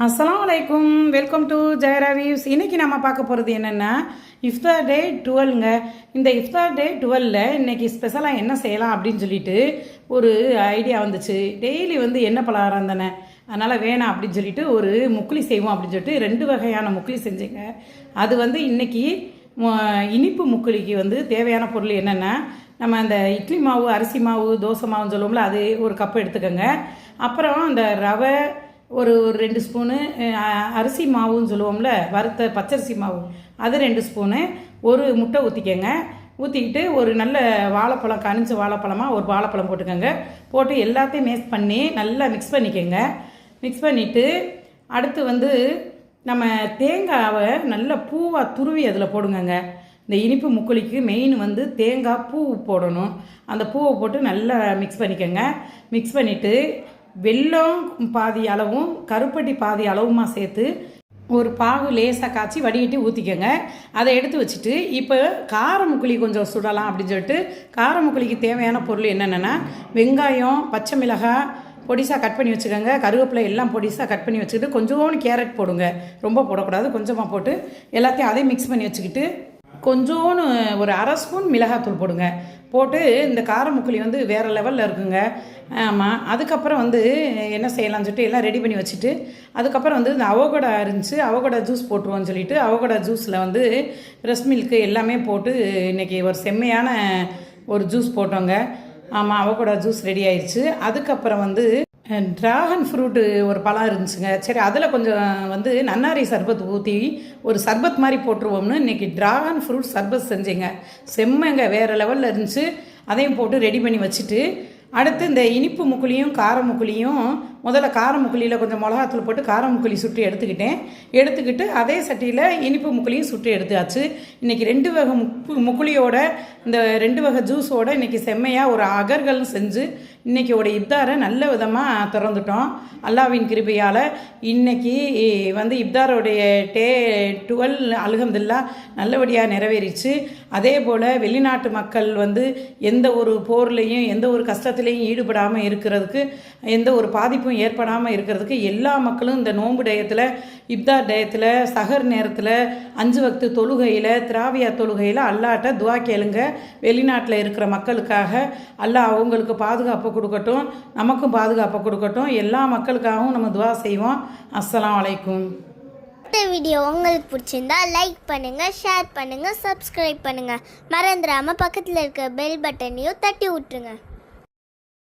அஸ்ஸலாமு அலைக்கும், welcome to ஜெயரா views. இன்றைக்கி நம்ம பார்க்க போகிறது என்னென்னா இஃப்தார் டே 12ங்க. இந்த இஃப்தார் டே 12ல் இன்றைக்கி ஸ்பெஷலாக என்ன செய்யலாம் அப்படின்னு சொல்லிட்டு ஒரு ஐடியா வந்துச்சு. டெய்லி என்ன பலகாரம் தானே, அதனால் வேணாம் அப்படின்னு சொல்லிட்டு ஒரு முக்குலி செய்வோம் அப்படின்னு சொல்லிட்டு 2 வகையான முக்குலி செஞ்சேங்க. அது இன்றைக்கி இனிப்பு முக்குலிக்கு தேவையான பொருள் என்னென்னா, நம்ம அந்த இட்லி மாவு, அரிசி மாவு, தோசை மாவுன்னு சொல்லுவோம்ல, அது ஒரு கப்பு எடுத்துக்கோங்க. அப்புறம் அந்த ரவை ஒரு 2 ஸ்பூனு, அரிசி மாவுன்னு சொல்லுவோம்ல, வறுத்த பச்சரிசி மாவு அது 2 ஸ்பூனு, ஒரு முட்டை ஊற்றிக்கங்க. ஊற்றிக்கிட்டு ஒரு நல்ல வாழைப்பழம், கனிஞ்ச வாழைப்பழமாக ஒரு வாழைப்பழம் போட்டுக்கோங்க. போட்டு எல்லாத்தையும் மேக்ஸ் பண்ணி நல்லா மிக்ஸ் பண்ணிக்கோங்க. மிக்ஸ் பண்ணிவிட்டு அடுத்து நம்ம தேங்காவை நல்ல பூவாக துருவி அதில் போடுங்கங்க. இந்த இனிப்பு முக்குலிக்கு மெயின் தேங்காய் பூ போடணும். அந்த பூவை போட்டு நல்லா மிக்ஸ் பண்ணிக்கோங்க. மிக்ஸ் பண்ணிவிட்டு வெல்லம் பாதி அளவும் கருப்பட்டி பாதி அளவுமா சேர்த்து ஒரு பாகு லேசாக காய்ச்சி வடிகட்டி ஊற்றிக்கோங்க. அதை எடுத்து வச்சுட்டு இப்போ கார முக்குலி கொஞ்சம் சுடலாம் அப்படின்னு சொல்லிட்டு கார முக்குலிக்கு தேவையான பொருள் என்னென்னா, வெங்காயம், பச்சை மிளகாய் பொடிசாக கட் பண்ணி வச்சுக்கோங்க. கருவேப்பிலை எல்லாம் பொடிசாக கட் பண்ணி வச்சுக்கிட்டு கொஞ்சோண்டு கேரட் போடுங்க. ரொம்ப போடக்கூடாது, கொஞ்சமாக போட்டு எல்லாத்தையும் அதையும் மிக்ஸ் பண்ணி வச்சுக்கிட்டு கொஞ்சோன்னு ஒரு 1/2 ஸ்பூன் மிளகாத்தூள் போடுங்க. போட்டு இந்த கார முக்குலி வேறு லெவலில் இருக்குங்க. ஆமாம். அதுக்கப்புறம் என்ன செய்யலாம்னு சொல்லிட்டு எல்லாம் ரெடி பண்ணி வச்சுட்டு அதுக்கப்புறம் இந்த அவகோடா இருந்துச்சு, அவகோடா ஜூஸ் போட்டுருவோன்னு சொல்லிட்டு அவகோடா ஜூஸில் ஃப்ரெஷ் மில்க்கு எல்லாமே போட்டு இன்றைக்கி ஒரு செம்மையான ஒரு ஜூஸ் போட்டோங்க. ஆமாம், அவகோடா ஜூஸ் ரெடி ஆயிடுச்சு. அதுக்கப்புறம் ட்ராகன் ஃப்ரூட்டு ஒரு பழம் இருந்துச்சுங்க. சரி, அதில் கொஞ்சம் நன்னாரி சர்பத் ஊற்றி ஒரு சர்பத் மாதிரி போட்டுருவோம்னு இன்றைக்கி ட்ராகன் ஃப்ரூட் சர்பத் செஞ்சேங்க. செம்மங்க, வேறு லெவலில் இருந்துச்சு. அதையும் போட்டு ரெடி பண்ணி வச்சுட்டு அடுத்து இந்த இனிப்பு முக்குலியும் கார முக்குலியும் முதல்ல கார முக்குலியில் கொஞ்சம் மிளகாத்தூள் போட்டு கார முக்குலி சுட்டு எடுத்துக்கிட்டு அதே சட்டியில் இனிப்பு முக்குலியும் சுட்டு எடுத்தாச்சு. இன்றைக்கி 2 வகை முக்குலியோட இந்த 2 வகை ஜூஸோடு இன்றைக்கி செம்மையாக ஒரு அகர்களும் செஞ்சு இன்றைக்கியோட இப்தாரை நல்ல விதமாக திறந்துட்டோம். அல்லாவின் கிருபையால் இன்றைக்கி இப்தாரோடைய டே 12 அல்ஹம்துலில்லாஹ் நல்லபடியாக நிறைவேறிச்சு. அதே போல் வெளிநாட்டு மக்கள் எந்த ஒரு போர்லையும் எந்த ஒரு கஷ்டத்துலேயும் ஈடுபடாமல் இருக்கிறதுக்கு, எந்த ஒரு பாதிப்பும் ஏற்படாமல் இருக்கிறதுக்கு எல்லா மக்களும் இந்த நோன்பு டயத்தில், இப்தார் டயத்தில், சஹர் நேரத்தில் 5 வக்து தொழுகையில், திராவியா தொழுகையில் அல்லாட்ட துவா கேளுங்க. வெளிநாட்டில் இருக்கிற மக்களுக்காக அல்லாஹ் அவங்களுக்கு பாதுகாப்பு கொடுக்கட்டும், நமக்கும் பாதுகாப்பு கொடுக்கட்டும். எல்லா மக்களுக்காகவும் நம்ம துவா செய்வோம். அஸ்ஸலாமு அலைக்கும். இந்த வீடியோ உங்களுக்கு பிடிச்சிருந்தா லைக் பண்ணுங்கள், ஷேர் பண்ணுங்கள், சப்ஸ்கிரைப் பண்ணுங்கள். மறந்துடாமல் பக்கத்தில் இருக்க பெல் பட்டனையும் தட்டி விட்டுருங்க.